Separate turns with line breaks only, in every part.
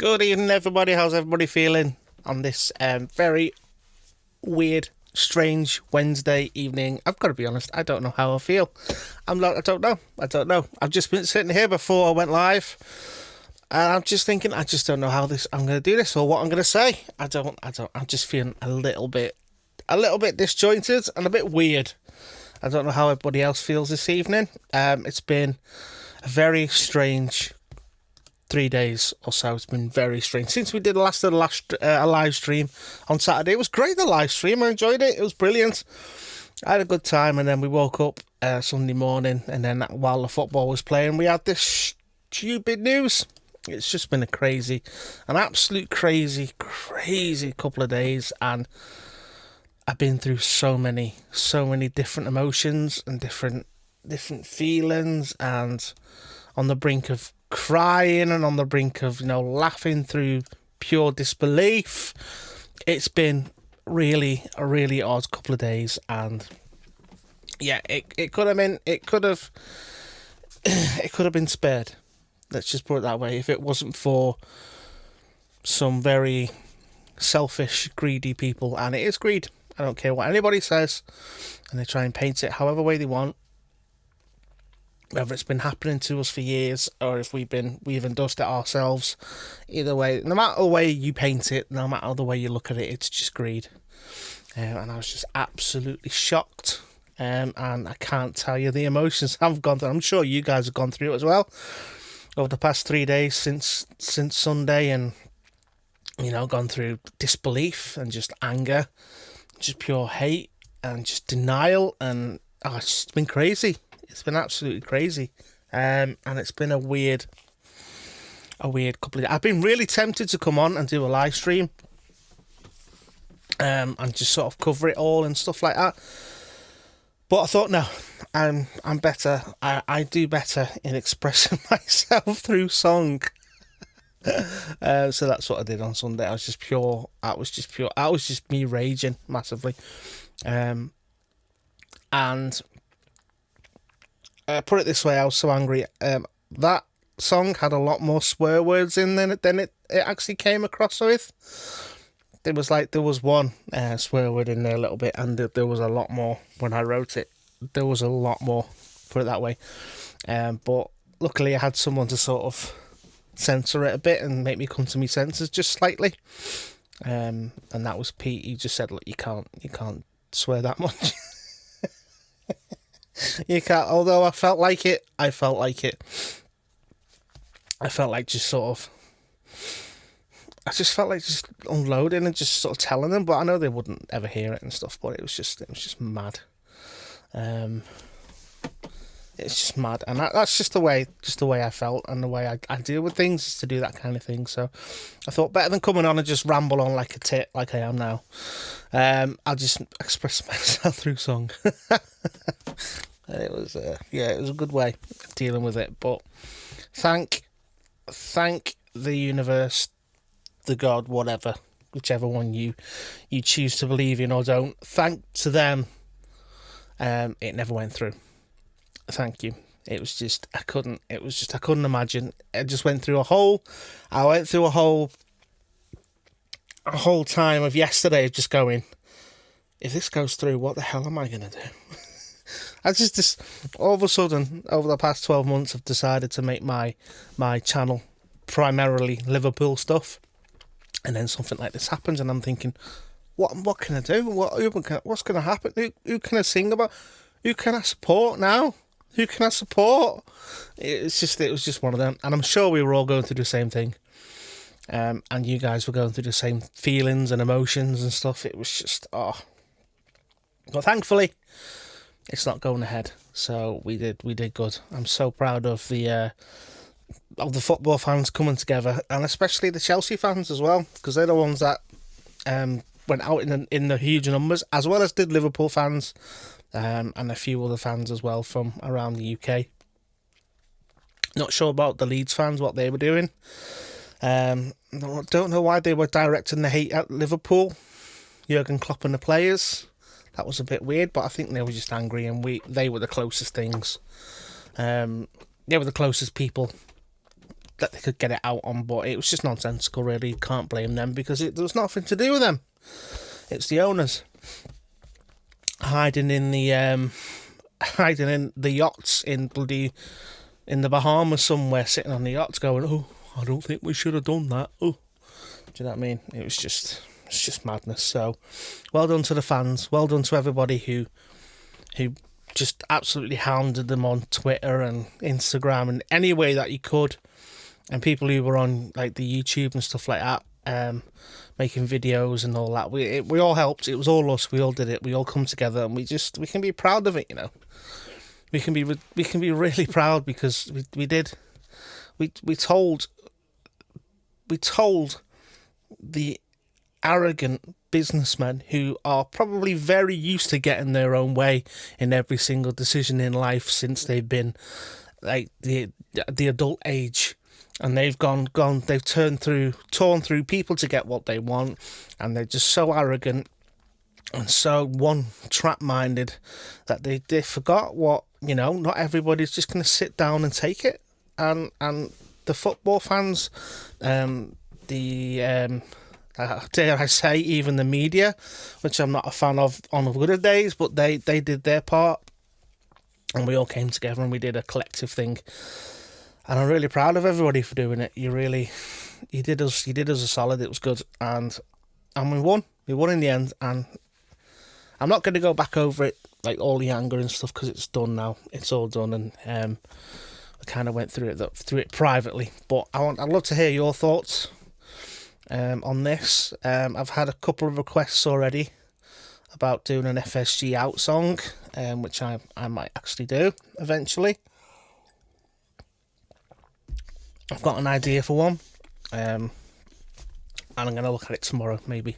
Good evening, everybody. How's everybody feeling on this very weird, strange Wednesday evening? I've got to be honest, I don't know how I feel. I don't know. I've just been sitting here before I went live, and I'm just thinking, I just don't know how I'm going to do this or what I'm going to say. I'm just feeling a little bit disjointed and a bit weird. I don't know how everybody else feels this evening. It's been a very strange 3 days or so. It's been very strange since we did a live stream on Saturday. It was great, the live stream. I enjoyed it. It was brilliant. I had a good time, and then we woke up Sunday morning, and then while the football was playing, we had this stupid news. It's just been an absolute crazy couple of days, and I've been through so many different emotions and different feelings, and on the brink of crying and on the brink of laughing through pure disbelief. It's been a really odd couple of days, and yeah, it could have been spared. Let's just put it that way. If it wasn't for some very selfish, greedy people, and it is greed. I don't care what anybody says, and they try and paint it however way they want. Whether it's been happening to us for years, or if we've endorsed it ourselves. Either way, no matter the way you paint it, no matter the way you look at it, it's just greed. And I was just absolutely shocked. And I can't tell you the emotions I've gone through. I'm sure you guys have gone through it as well over the past 3 days since Sunday, and gone through disbelief and just anger, just pure hate and just denial, and it's just been crazy. It's been absolutely crazy, and it's been a weird couple of days. I've been really tempted to come on and do a live stream, and just sort of cover it all and stuff like that. But I thought, no, I'm better. I do better in expressing myself through song. So that's what I did on Sunday. I was just me raging massively, and put it this way, I was so angry. That song had a lot more swear words in than it actually came across with. There was one swear word in there a little bit, and there was a lot more when I wrote it. There was a lot more, put it that way. But luckily I had someone to sort of censor it a bit and make me come to my senses just slightly. And that was Pete. He just said, look, you can't swear that much. You can't. Although I felt like just sort of, I just felt like just unloading and just sort of telling them, but I know they wouldn't ever hear it and stuff. But it was just mad. It's just mad, and that's just the way I felt, and the way I deal with things is to do that kind of thing. So I thought, better than coming on and just ramble on like a tit like I am now, I'll just express myself through song. And it was a good way of dealing with it. But thank the universe, the God, whatever, whichever one you choose to believe in or don't. Thank to them, it never went through. Thank you. I couldn't imagine. I went through a whole time of yesterday of just going, if this goes through, what the hell am I going to do? I just all of a sudden, over the past 12 months, I've decided to make my channel primarily Liverpool stuff. And then something like this happens, and I'm thinking, what can I do? What's going to happen? Who can I sing about? Who can I support now? Who can I support? It was just one of them. And I'm sure we were all going through the same thing. And you guys were going through the same feelings and emotions and stuff. It was just, But thankfully, it's not going ahead. So we did good. I'm so proud of the football fans coming together, and especially the Chelsea fans as well, because they're the ones that went out in the huge numbers, as well as did Liverpool fans. And a few other fans as well from around the UK. Not sure about the Leeds fans, what they were doing. Don't know why they were directing the hate at Liverpool, Jurgen Klopp and the players. That was a bit weird, but I think they were just angry, and they were the closest things. They were the closest people that they could get it out on, but it was just nonsensical. Really, you can't blame them because there was nothing to do with them. It's the owners hiding in the yachts in the Bahamas somewhere, sitting on the yachts, going, "Oh, I don't think we should have done that." Oh, do you know what I mean? It's just madness. So, well done to the fans. Well done to everybody who just absolutely hounded them on Twitter and Instagram and any way that you could, and people who were on like the YouTube and stuff like that, making videos and all that. We all helped. It was all us. We all did it. We all come together, and we can be proud of it. You know, we can be really proud because we told the arrogant businessmen who are probably very used to getting their own way in every single decision in life since they've been like the adult age, and they've they've torn through people to get what they want, and they're just so arrogant and so one trap minded that they forgot what, you know, not everybody's just going to sit down and take it, and the football fans, dare I say, even the media, which I'm not a fan of on the good days, but they did their part, and we all came together and we did a collective thing, and I'm really proud of everybody for doing it. You did us a solid. It was good, and we won in the end, and I'm not going to go back over it, like all the anger and stuff, because it's done now. It's all done, and I kind of went through it privately, but I'd love to hear your thoughts on this. I've had a couple of requests already about doing an FSG out song, which I might actually do eventually. I've got an idea for one, and I'm going to look at it tomorrow maybe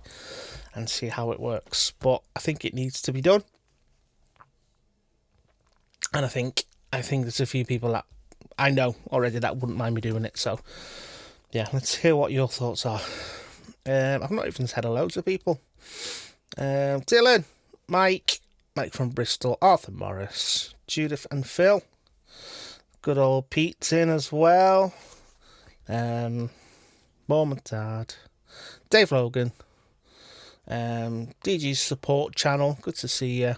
and see how it works, but I think it needs to be done, and I think there's a few people that I know already that wouldn't mind me doing it. So yeah, let's hear what your thoughts are. I've not even said hello to people. Dylan, Mike from Bristol, Arthur Morris, Judith and Phil. Good old Pete's in as well. Mom and Dad, Dave Logan, DG's support channel. Good to see you.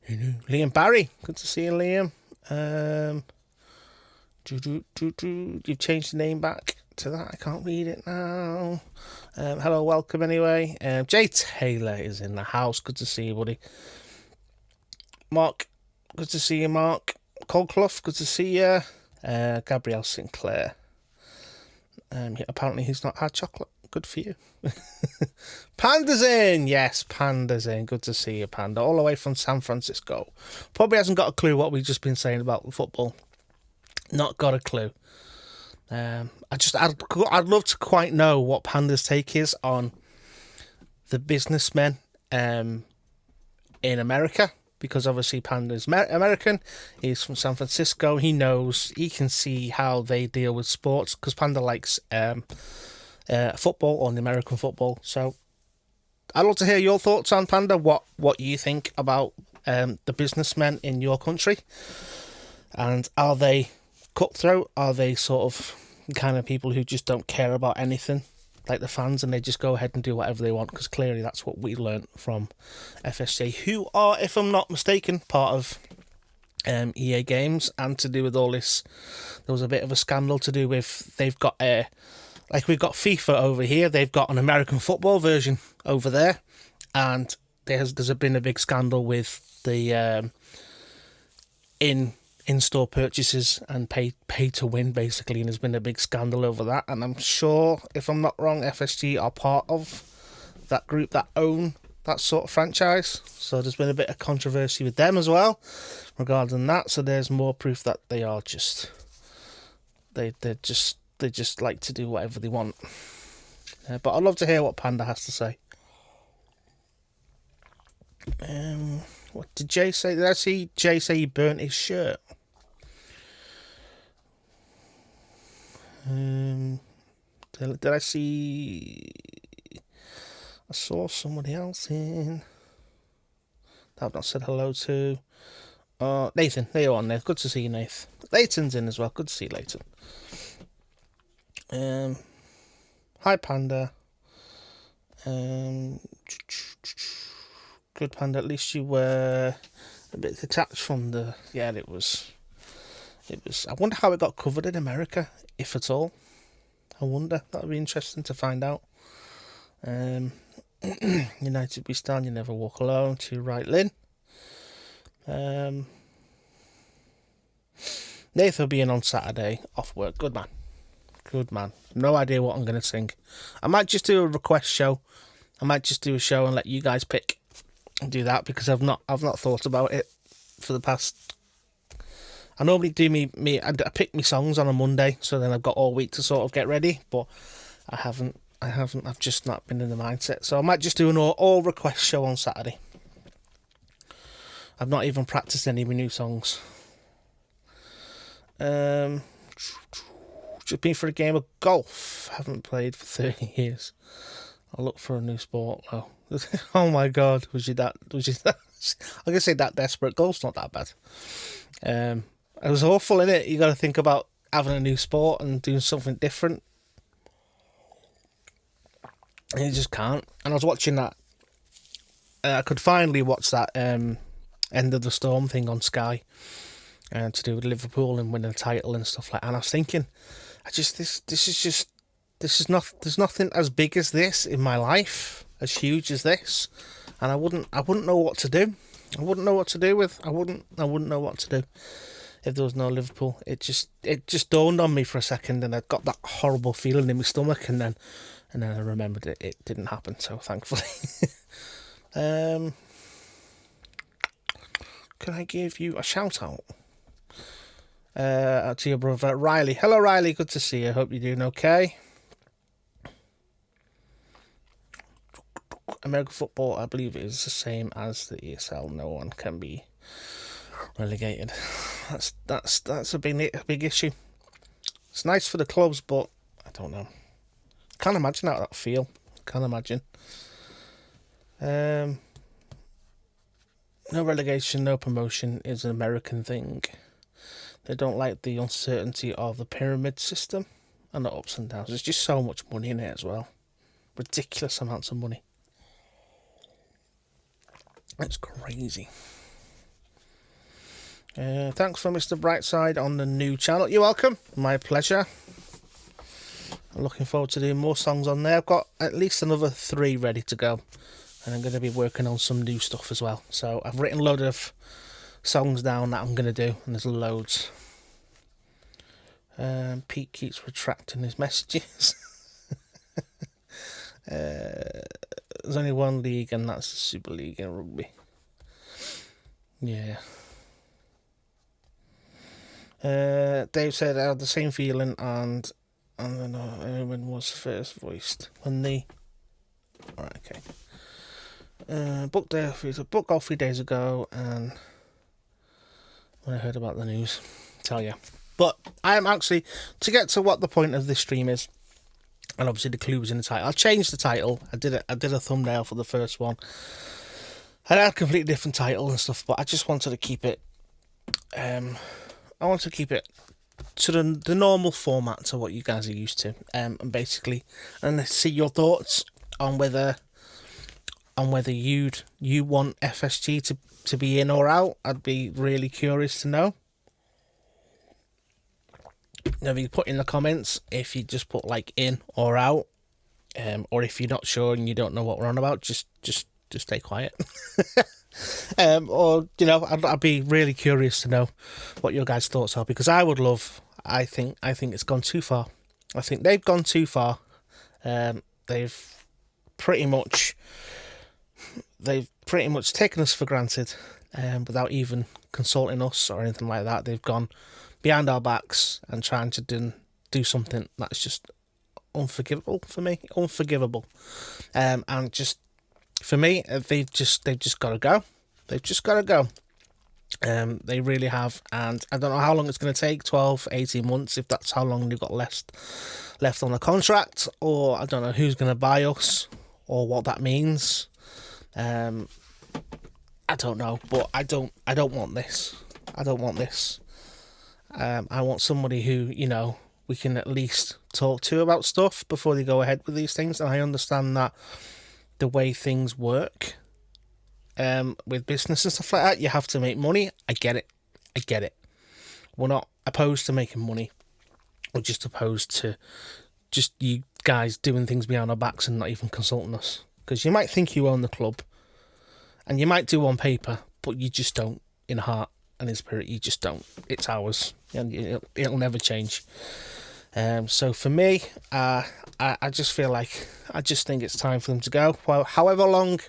Liam Barry, good to see you, Liam. You've changed the name back to that. I can't read it now. Hello, welcome anyway. Jay Taylor is in the house. Good to see you, buddy. Mark, good to see you, Mark. Cole Clough, good to see you. Gabrielle Sinclair. Apparently he's not had chocolate. Good for you. Panda's in. Yes, Panda's in. Good to see you, Panda. All the way from San Francisco. Probably hasn't got a clue what we've just been saying about football. Not got a clue. I'd love to quite know what Panda's take is on the businessmen in America, because obviously Panda's American. He's from San Francisco. He can see how they deal with sports, because Panda likes football, or the American football. So I'd love to hear your thoughts on Panda, what you think about the businessmen in your country, and are they cutthroat? Are they sort of kind of people who just don't care about anything like the fans, and they just go ahead and do whatever they want? Because clearly that's what we learnt from FSG, who are, if I'm not mistaken, part of EA Games, and to do with all this, there was a bit of a scandal to do with, they've got like we've got FIFA over here, they've got an American football version over there, and there's been a big scandal with the in-store purchases and pay to win, basically, and there's been a big scandal over that, and I'm sure, if I'm not wrong, FSG are part of that group that own that sort of franchise, so there's been a bit of controversy with them as well regarding that. So there's more proof that they are just they just like to do whatever they want. But I'd love to hear what Panda has to say. What did Jay say? Did I see Jay say he burnt his shirt? Did I see? I saw somebody else in that I've not said hello to. Nathan, there you are, Nathan. Good to see you, Nathan. Leighton's in as well. Good to see you, Leighton. Hi Panda. Good Panda, at least you were a bit detached from the... Yeah, it was... I wonder how it got covered in America, if at all. I wonder. That would be interesting to find out. United we stand, you never walk alone. To Wright, Lynn. Nathan being on Saturday, off work. Good man. Good man. No idea what I'm going to sing. I might just do a request show. I might just do a show and let you guys pick and do that, because I've not thought about it for the past... I normally do I pick me songs on a Monday, so then I've got all week to sort of get ready, but I haven't. I've just not been in the mindset. So I might just do an all request show on Saturday. I've not even practiced any of my new songs. Just been for a game of golf. Haven't played for 30 years. I'll look for a new sport. Oh, oh my God. Was you that? I'm going to say that desperate. Golf's not that bad. It was awful, innit? You got to think about having a new sport and doing something different. And you just can't. And I was watching that. I could finally watch that end of the storm thing on Sky, to do with Liverpool and winning a title and stuff like that. And I was thinking, there's nothing as big as this in my life, as huge as this, and I wouldn't know what to do. I wouldn't know what to do if there was no Liverpool. It just dawned on me for a second, and I got that horrible feeling in my stomach, and then I remembered it didn't happen. So thankfully, can I give you a shout out? To your brother Riley. Hello Riley, good to see you. Hope you're doing okay. American football, I believe, is the same as the ESL. No one can be relegated. That's a big issue. It's nice for the clubs, but I don't know. Can't imagine how that feel. Can't imagine. No relegation, no promotion is an American thing. They don't like the uncertainty of the pyramid system and the ups and downs. There's just so much money in it as well. Ridiculous amounts of money. It's crazy. Thanks for Mr. Brightside on the new channel. You're welcome. My pleasure. I'm looking forward to doing more songs on there. I've got at least another 3 ready to go. And I'm going to be working on some new stuff as well. So I've written a load of songs down that I'm going to do. And there's loads. Pete keeps retracting his messages. There's only one league, and that's the Super League in rugby. Yeah. Dave said I had the same feeling, and I don't know when was first voiced when the... Alright, okay. Booked golf 3 days ago, and when I heard about the news, tell you. But I am actually, to get to what the point of this stream is, and obviously the clue was in the title. I changed the title. I did a thumbnail for the first one. I had a completely different title and stuff, but I just wanted to keep it. I want to keep it to the normal format, to what you guys are used to, and basically, and see your thoughts on whether you want FSG to be in or out. I'd be really curious to know. If you put in the comments, if you just put like in or out, or if you're not sure and you don't know what we're on about, just stay quiet. Or I'd be really curious to know what your guys' thoughts are, because I would love. I think it's gone too far. I think they've gone too far. They've pretty much taken us for granted, without even consulting us or anything like that. They've gone behind our backs and trying to do something that's just unforgivable for me. Unforgivable. And just for me, they've just got to go. They've just got to go. They really have, and I don't know how long it's going to take, 12, 18 months, if that's how long they've got left on the contract, or I don't know who's going to buy us, or what that means. I don't know, but I don't want this. I don't want this. I want somebody who, we can at least talk to about stuff before they go ahead with these things. And I understand that the way things work with business and stuff like that, you have to make money. I get it. We're not opposed to making money. We're just opposed to just you guys doing things behind our backs and not even consulting us. Because you might think you own the club, and you might do on paper, but you just don't in heart and in spirit. You just don't. It's ours, and it'll never change. So for me, I just feel like I just think it's time for them to go. Well, however long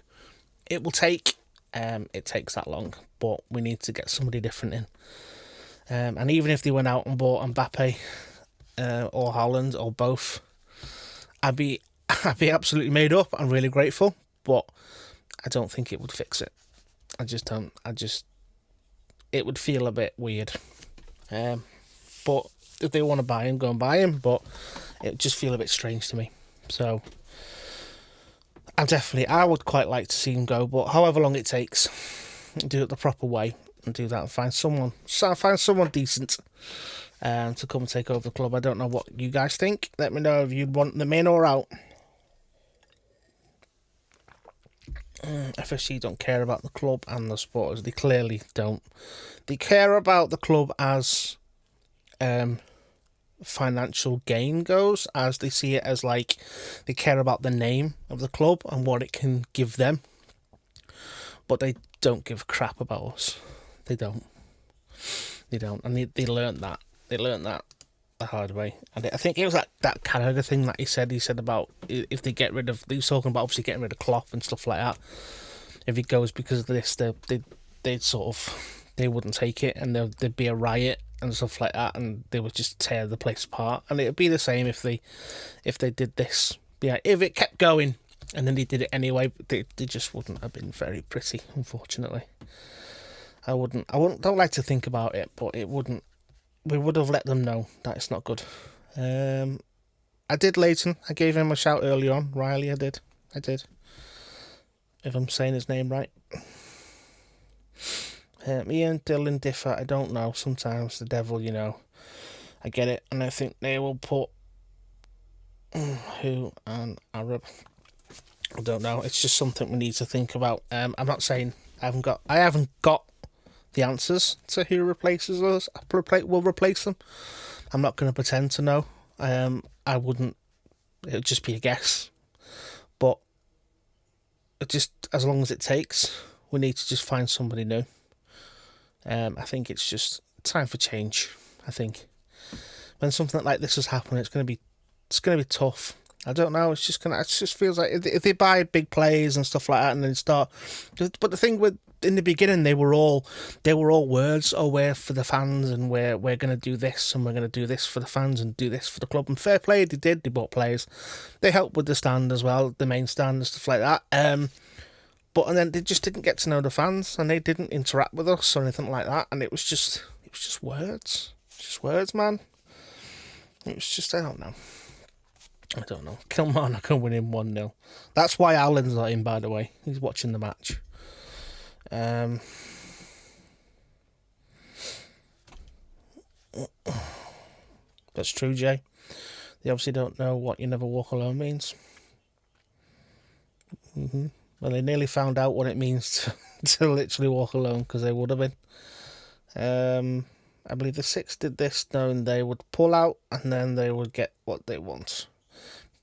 it will take, it takes that long. But we need to get somebody different in. And even if they went out and bought Mbappe or Haaland or both, I'd be absolutely made up. I'm really grateful, but I don't think it would fix it. I just don't. It would feel a bit weird. But if they want to buy him, go and buy him. But it would just feel a bit strange to me. So I would quite like to see him go. But however long it takes, do it the proper way and do that and find someone decent to come and take over the club. I don't know what you guys think. Let me know if you'd want them in or out. FSG don't care about the club and the supporters. They clearly don't. They care about the club as financial gain goes, as they see it as like they care about the name of the club and what it can give them. But they don't give a crap about us. They don't. And they learned that. They learned that the hard way. And I think it was that Canada thing that he said about if they get rid of, he was talking about obviously getting rid of Klopp and stuff like that. If he goes because of this, they'd sort of, they wouldn't take it, and there'd be a riot and stuff like that, and they would just tear the place apart. And it'd be the same if they did this. Yeah, if it kept going and then they did it anyway, they just wouldn't have been very pretty, unfortunately. I don't like to think about it, but it wouldn't. We would have let them know that it's not good. I did Leighton. I gave him a shout early on. Riley, I did. If I'm saying his name right. Me and Dylan differ. I don't know. Sometimes the devil, I get it. And I think they will put who an Arab. I don't know. It's just something we need to think about. I'm not saying I haven't got the answers to who replaces us. Will replace them. I'm not going to pretend to know. I wouldn't. It would just be a guess. But just as long as it takes, we need to just find somebody new. I think it's just time for change. I think when something like this has happened, it's going to be tough. I don't know. It just feels like if they buy big players and stuff like that, and then start. But the thing in the beginning, they were all words. Oh, we're for the fans, and we're going to do this, and we're going to do this for the fans, and do this for the club. And fair play, they did. They bought players. They helped with the stand as well, the main stand and stuff like that. And then they just didn't get to know the fans, and they didn't interact with us or anything like that. And it was just words, man. It was just I don't know. Kilmarnock can win him 1-0. That's why Alan's not in, by the way. He's watching the match. That's true, Jay. They obviously don't know what "you never walk alone" means. Well, they nearly found out what it means to literally walk alone, because they would have been. I believe the Six did this knowing they would pull out and then they would get what they want.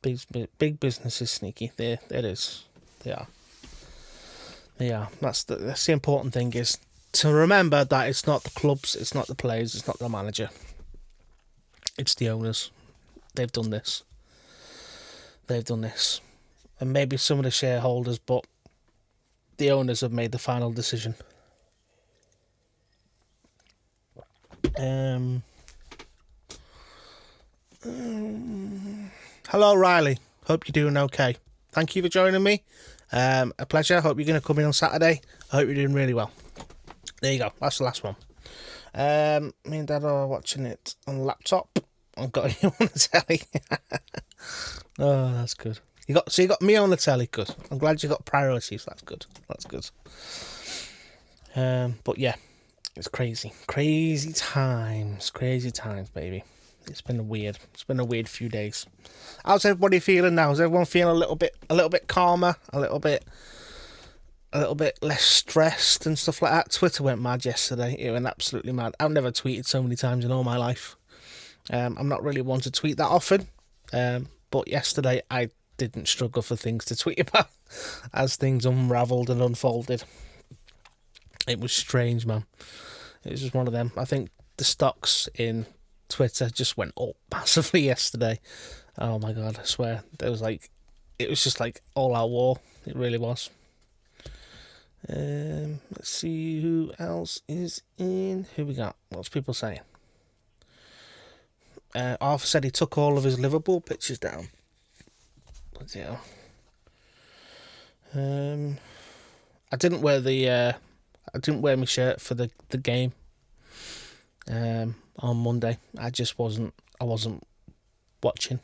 Big business is sneaky. There it is. They are. That's the important thing, is to remember that it's not the clubs, it's not the players, it's not the manager. It's the owners. They've done this. And maybe some of the shareholders, but the owners have made the final decision. Hello, Riley. Hope you're doing okay. Thank you for joining me. A pleasure. Hope you're going to come in on Saturday. I hope you're doing really well. There you go. That's the last one. Me and Dad are watching it on the laptop. I've got you on the telly. Oh, that's good. You got me on the telly. Good. I'm glad you got priorities. That's good. But yeah, it's crazy times, baby. It's been a weird few days. How's everybody feeling now? Is everyone feeling a little bit calmer, a little bit less stressed and stuff like that? Twitter went mad yesterday. It went absolutely mad. I've never tweeted so many times in all my life. I'm not really one to tweet that often, but yesterday I didn't struggle for things to tweet about as things unravelled and unfolded. It was strange, man. It was just one of them. I think the stocks in Twitter just went up massively yesterday. Oh my god, I swear. It was just like all out war. It really was. Let's see who else is in. Who we got? What's people saying? Arthur said he took all of his Liverpool pictures down. Bloody hell. I didn't wear my shirt for the game on Monday. I wasn't watching.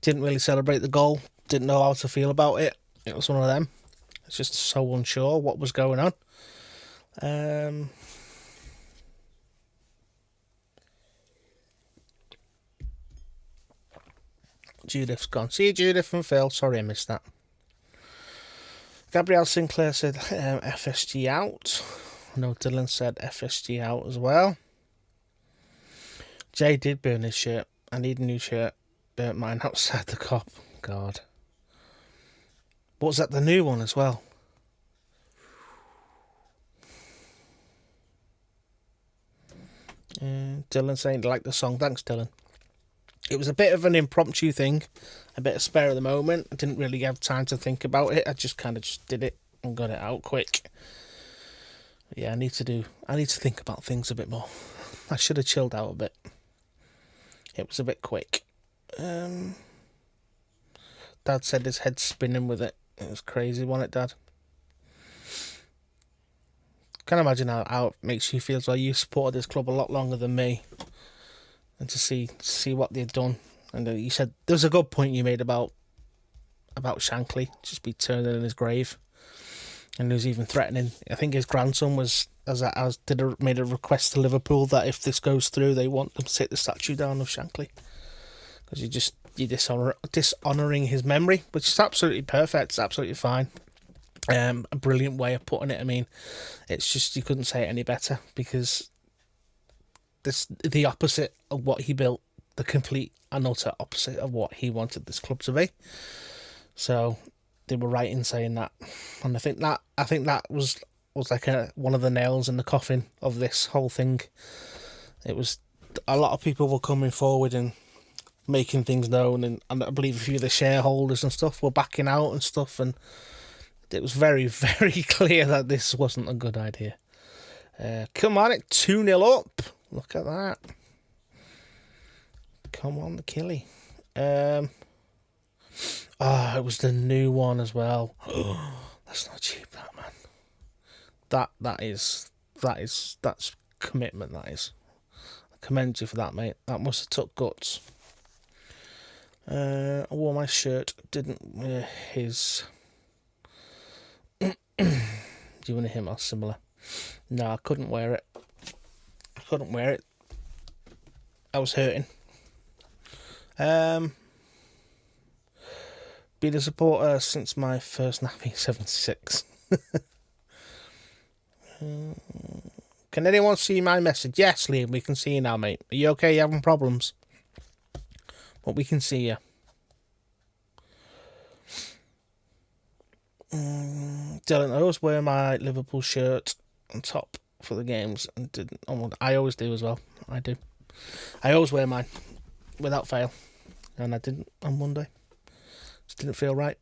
Didn't really celebrate the goal. Didn't know how to feel about it. It was one of them. It's just so unsure what was going on. Judith's gone. See you, Judith and Phil. Sorry I missed that. Gabrielle Sinclair said FSG out. No, Dylan said FSG out as well. Jay did burn his shirt. I need a new shirt. Burnt mine outside the cop. God. Was that the new one as well? Dylan saying he liked the song. Thanks, Dylan. It was a bit of an impromptu thing, a bit of spare of the moment. I didn't really have time to think about it. I just kind of just did it and got it out quick. Yeah, I need to think about things a bit more. I should have chilled out a bit. It was a bit quick. Dad said his head's spinning with it. It was crazy, wasn't it, Dad? Can't imagine how it makes you feel. So you supported this club a lot longer than me. And to see what they'd done. And you said there was a good point you made about Shankly just be turning in his grave, and he was even threatening. I think his grandson made a request to Liverpool that if this goes through, they want them to take the statue down of Shankly because you're dishonouring his memory, which is absolutely perfect. It's absolutely fine. A brilliant way of putting it. I mean, it's just you couldn't say it any better because. This the opposite of what he built, the complete and utter opposite of what he wanted this club to be. So they were right in saying that, and I think that was like one of the nails in the coffin of this whole thing. It was a lot of people were coming forward and making things known, and I believe a few of the shareholders and stuff were backing out and stuff, and it was very, very clear that this wasn't a good idea. Come on, it's 2-0 up. Look at that. Come on, the Killy. It was the new one as well. That's not cheap, that, man. That's commitment, that is. I commend you for that, mate. That must have took guts. I wore my shirt, didn't wear his. Do you want to him or similar? No, I couldn't wear it. I was hurting. Been a supporter since my first nappy, 76. Can anyone see my message? Yes, Liam, we can see you now, mate. Are you okay? You having problems? But we can see you. Dylan, I always wear my Liverpool shirt on top for the games and didn't. I always do as well. I do. I always wear mine without fail, and I didn't on Monday. Just didn't feel right.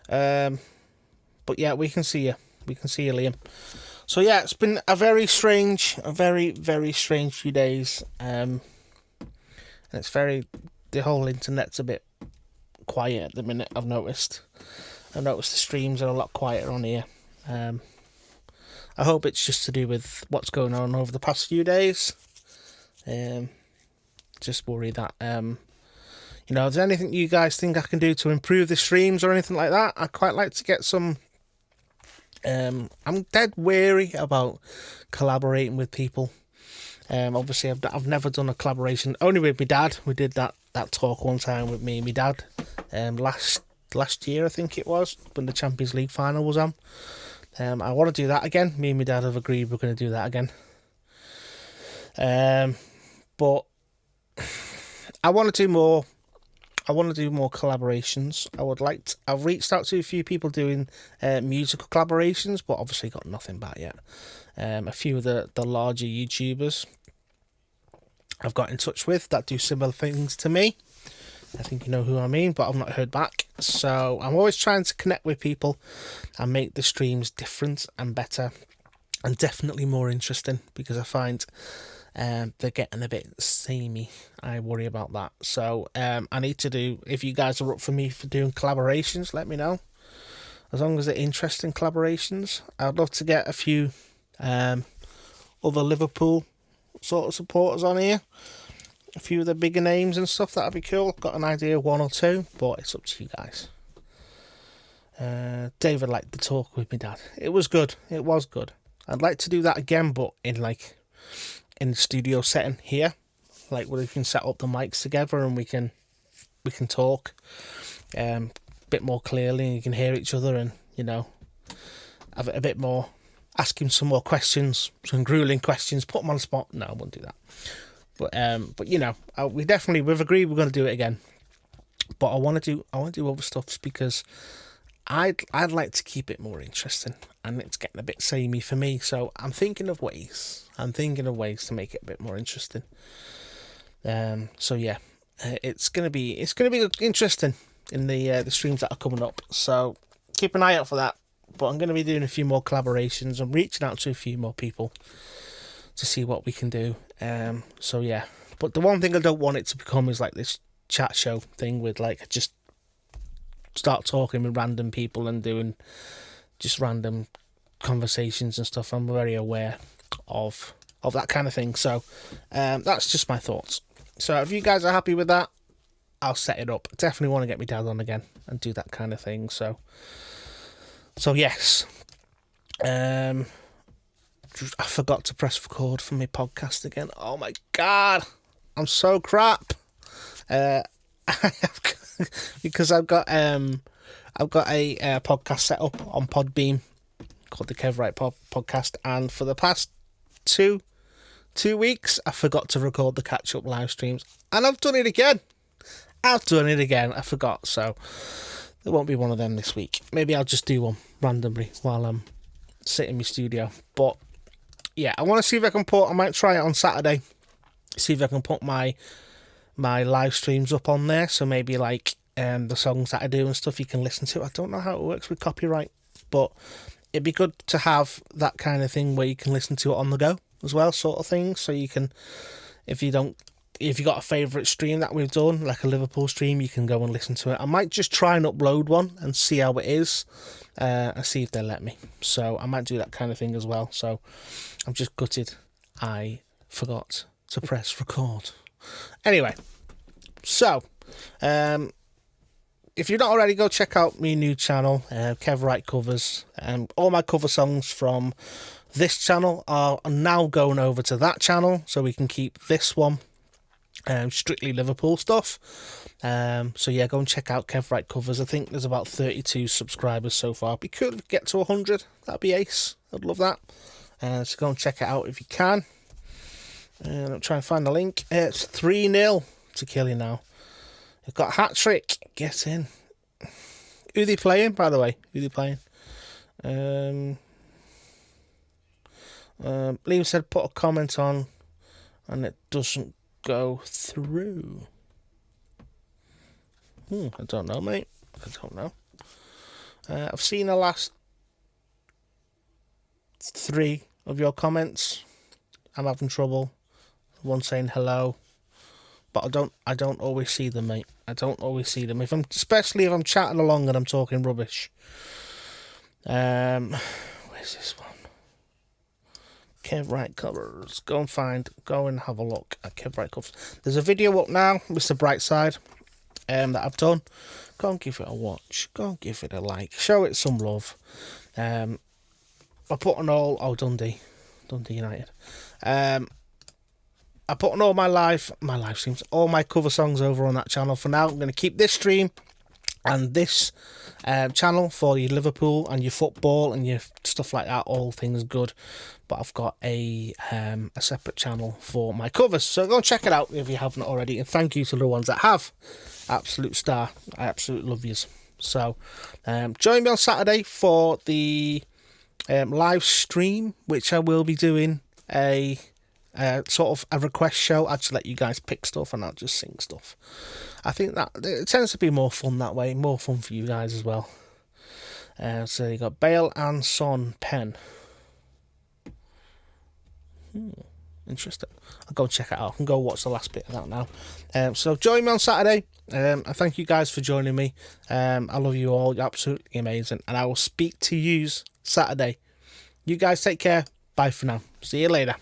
But yeah, we can see you. We can see you, Liam. So yeah, it's been a very, very strange few days. And it's the whole internet's a bit quiet at the minute. I've noticed the streams are a lot quieter on here. I hope it's just to do with what's going on over the past few days. Just worry that if there's anything you guys think I can do to improve the streams or anything like that, I'd quite like to get some I'm dead wary about collaborating with people. Obviously, I've never done a collaboration. Only with my dad. We did that talk one time with me and my dad. Last year, I think it was, when the Champions League final was on. I want to do that again. Me and my dad have agreed we're going to do that again. But I want to do more. I want to do more collaborations. I've reached out to a few people doing musical collaborations, but obviously got nothing back yet. A few of the larger YouTubers I've got in touch with that do similar things to me. I think you know who I mean, but I've not heard back. So I'm always trying to connect with people and make the streams different and better and definitely more interesting, because I find they're getting a bit samey. I worry about that. So I need to do, if you guys are up for me for doing collaborations, let me know. As long as they're interesting collaborations. I'd love to get a few other Liverpool sort of supporters on here. A few of the bigger names and stuff, that'd be cool. I've got an idea of one or two, but it's up to you guys. David liked the talk with my dad. It was good. It was good. I'd like to do that again, but in the studio setting here, like where we can set up the mics together and we can talk a bit more clearly, and you can hear each other, and have it a bit more. Ask him some more questions, some grueling questions. Put him on the spot. No, I won't do that. But we've agreed we're going to do it again. But I want to do other stuff, because I'd like to keep it more interesting, and it's getting a bit samey for me. So I'm thinking of ways to make it a bit more interesting. So yeah, it's gonna be interesting in the streams that are coming up. So keep an eye out for that. But I'm going to be doing a few more collaborations. I'm reaching out to a few more people to see what we can do. So yeah, but the one thing I don't want it to become is like this chat show thing with like just start talking with random people and doing just random conversations and stuff. I'm very aware of that kind of thing. So that's just my thoughts. So if you guys are happy with that, I'll set it up. Definitely want to get my dad on again and do that kind of thing. So yes. I forgot to press record for my podcast again. Oh my god, I'm so crap. Because I've got a podcast set up on Podbeam called the Wright podcast, and for the past two weeks I forgot to record the catch up live streams, and I've done it again. I forgot, so there won't be one of them this week. Maybe I'll just do one randomly while I'm sitting in my studio. But yeah, I want to see if I might try it on Saturday. See if I can put my live streams up on there. So maybe like the songs that I do and stuff you can listen to. I don't know how it works with copyright, but it'd be good to have that kind of thing where you can listen to it on the go as well, sort of thing. So you can, if you got a favourite stream that we've done, like a Liverpool stream, you can go and listen to it. I might just try and upload one and see how it is, and see if they'll let me. So I might do that kind of thing as well. So I'm just gutted I forgot to press record. Anyway, so if you're not already, go check out my new channel, Kev Wright Covers. All my cover songs from this channel are now going over to that channel, so we can keep this one strictly Liverpool stuff. So yeah, go and check out Kev Wright Covers. I think there's about 32 subscribers so far. We could get to 100. That'd be ace. I'd love that. So go and check it out if you can. I'll try and find the link. It's 3-0 to Killy now. You've got a hat trick. Get in. Who they playing, by the way? Who they playing? Liam said put a comment on and it doesn't go through. I don't know, mate. I don't know. I've seen the last 3 of your comments. I'm having trouble. One saying hello, but I don't always see them, mate. I don't always see them. Especially if I'm chatting along and I'm talking rubbish. Where's this one? Kev Wright Covers. Go and have a look at Kev Wright Covers. There's a video up now, Mr. Brightside, that I've done. Go and give it a watch. Go and give it a like. Show it some love. I put on all Dundee United. I put on all my live streams, all my cover songs over on that channel. For now, I'm going to keep this stream and this channel for your Liverpool and your football and your stuff like that, all things good. But I've got a separate channel for my covers, so go and check it out if you haven't already. And thank you to the ones that have. Absolute star. I absolutely love yous. So join me on Saturday for the live stream, which I will be doing a sort of a request show. I'll just let you guys pick stuff and I'll just sing stuff. I think that it tends to be more fun that way, more fun for you guys as well. So you got Bale and Son Pen. Interesting. I'll go check it out. I can go watch the last bit of that now. So join me on Saturday. I thank you guys for joining me. I love you all. You're absolutely amazing. And I will speak to you Saturday. You guys take care. Bye for now. See you later.